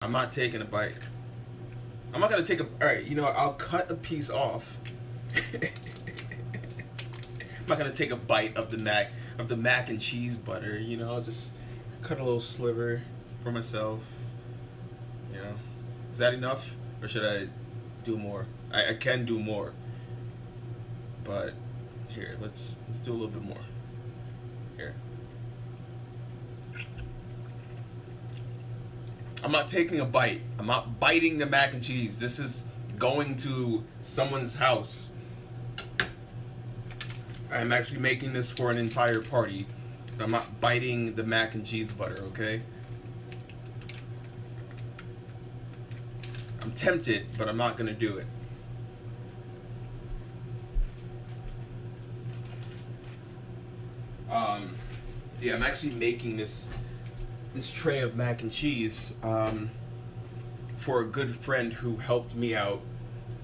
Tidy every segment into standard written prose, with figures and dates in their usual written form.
I'm not taking a bite. I'm not gonna take a. All right, you know what? I'll cut a piece off. I'm not gonna take a bite of the mac and cheese butter. You know, I'll just cut a little sliver for myself. You know, is that enough, or should I do more? I can do more, but here, let's do a little bit more. Here. I'm not taking a bite. I'm not biting the mac and cheese. This is going to someone's house. I'm actually making this for an entire party. I'm not biting the mac and cheese butter, okay? I'm tempted, but I'm not gonna do it. Yeah, I'm actually making this tray of mac and cheese for a good friend who helped me out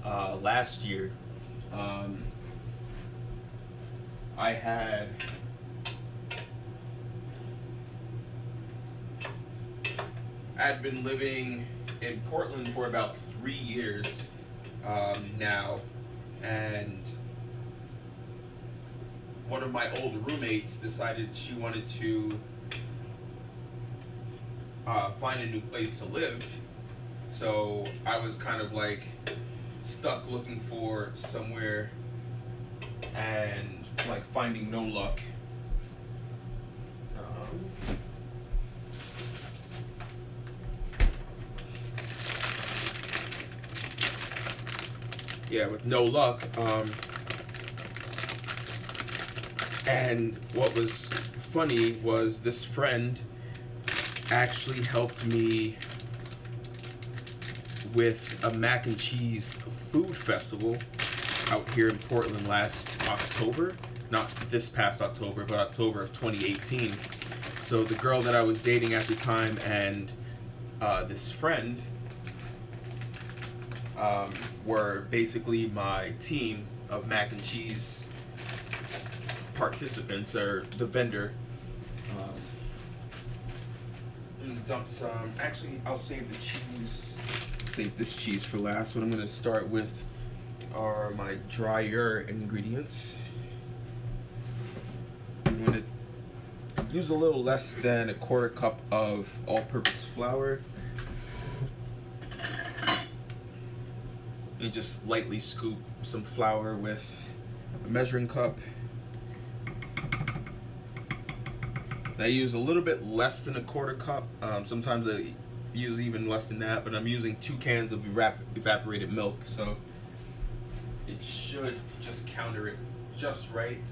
last year. Um, I had been living in Portland for about 3 years now, and one of my old roommates decided she wanted to find a new place to live. So I was kind of like stuck looking for somewhere and like finding no luck. Yeah, with no luck. And what was funny was this friend actually helped me with a mac and cheese food festival out here in Portland last October. Not this past October, but October of 2018. So the girl that I was dating at the time and this friend were basically my team of mac and cheese participants, or the vendor. I'm gonna dump some. Actually, I'll save the cheese. Save this cheese for last. What I'm gonna start with are my drier ingredients. I'm gonna use a little less than a quarter cup of all-purpose flour. You just lightly scoop some flour with a measuring cup. I use a little bit less than a quarter cup. Sometimes I use even less than that, but I'm using 2 cans of evaporated milk, so it should just counter it just right.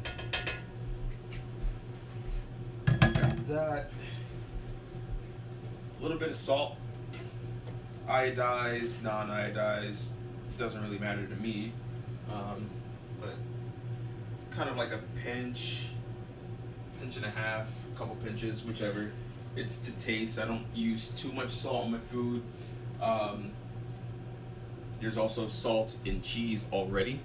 Got that. A little bit of salt. Iodized, non-iodized, doesn't really matter to me. But it's kind of like a pinch and a half, a couple pinches, whichever. It's to taste. I don't use too much salt in my food. There's also salt in cheese already.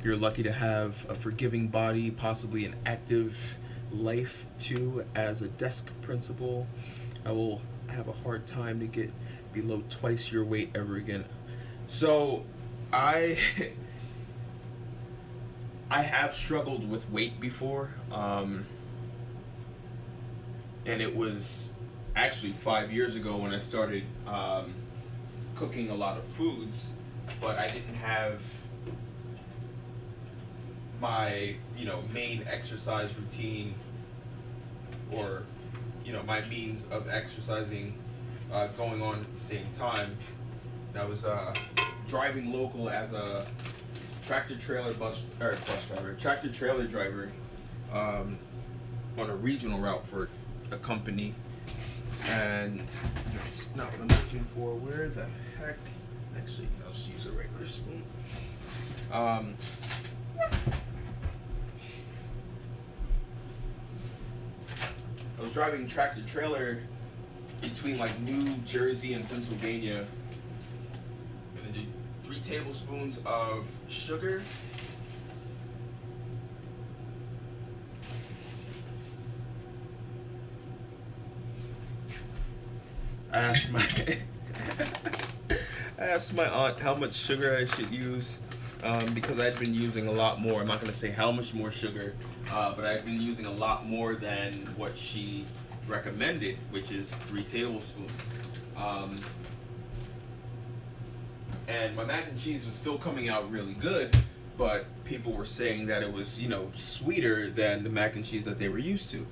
You're lucky to have a forgiving body, possibly an active life too. As a desk principal, I will have a hard time to get below twice your weight ever again. So I have struggled with weight before, and it was actually 5 years ago when I started cooking a lot of foods, but I didn't have my main exercise routine, or my means of exercising going on at the same time. And I was driving local as a tractor trailer driver on a regional route for a company, and that's not what I'm looking for. Where the heck? Actually, I'll just use a regular spoon. I was driving tractor trailer between like New Jersey and Pennsylvania. I'm gonna do 3 tablespoons of sugar, I asked my I asked my aunt how much sugar I should use, because I'd been using a lot more. I'm not gonna say how much more sugar, but I've been using a lot more than what she recommended, which is 3 tablespoons. And my mac and cheese was still coming out really good, but people were saying that it was, sweeter than the mac and cheese that they were used to.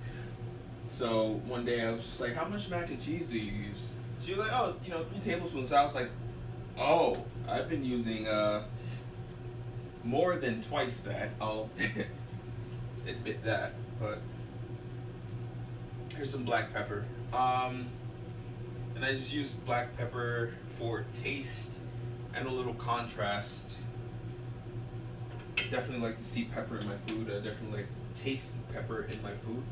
So one day I was just like, how much mac and cheese do you use? She was like, oh, 3 tablespoons. So I was like, oh, I've been using more than twice that. I'll admit that. But here's some black pepper. And I just use black pepper for taste and a little contrast. I definitely like to see pepper in my food. I definitely like to taste pepper in my food.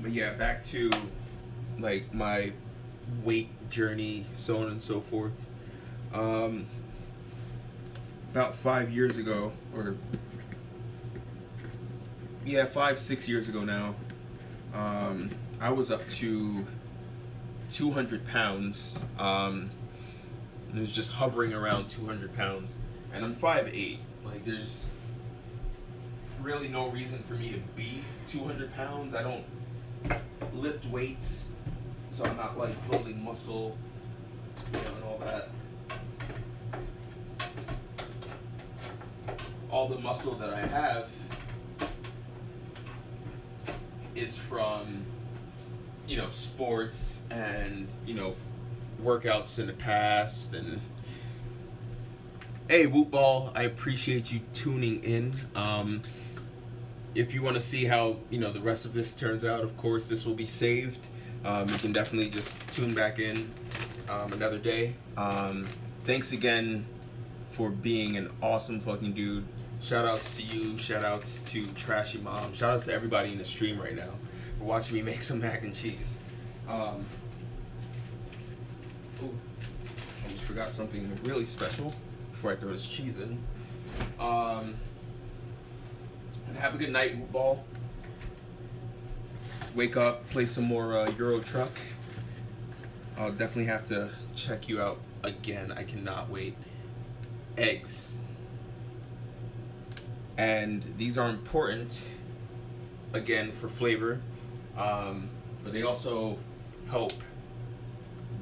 But yeah, back to like my weight journey, so on and so forth. About 5 years ago, or yeah, 5-6 years ago now, I was up to 200 pounds. It was just hovering around 200 pounds, and I'm 5'8". Like, there's really no reason for me to be 200 pounds. I don't lift weights, so I'm not like building muscle, and all that. All the muscle that I have is from, sports and, workouts in the past. And hey, Whoop Ball, I appreciate you tuning in. If you want to see how, the rest of this turns out, of course, this will be saved. You can definitely just tune back in another day. Thanks again for being an awesome fucking dude. Shout outs to you, shout outs to Trashy Mom, shout outs to everybody in the stream right now for watching me make some mac and cheese. Almost forgot something really special before I throw this cheese in. And have a good night, Whoop Ball. Wake up, play some more Euro Truck. I'll definitely have to check you out again. I cannot wait. Eggs. And these are important, again, for flavor, but they also help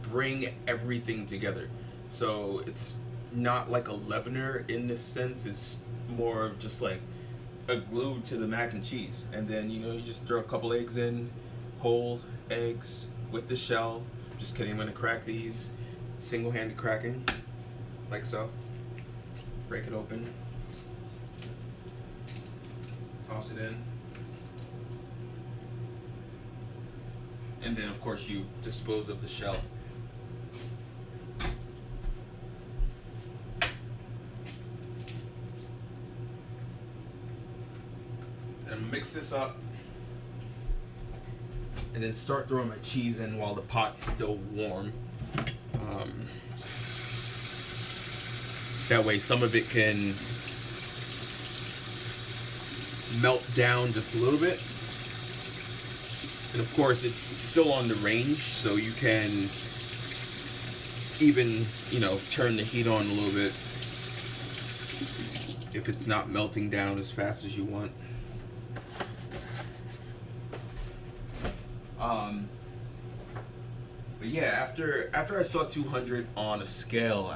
bring everything together. So it's not like a leavener in this sense. It's more of just like a glue to the mac and cheese. And then, you just throw a couple eggs in, whole eggs with the shell. Just kidding, I'm gonna crack these. Single-handed cracking, like so. Break it open. Toss it in. And then, of course, you dispose of the shell. And mix this up. And then start throwing my cheese in while the pot's still warm. That way some of it can melt down just a little bit. And of course it's still on the range, so you can even, turn the heat on a little bit if it's not melting down as fast as you want. But yeah, after I saw 200 on a scale,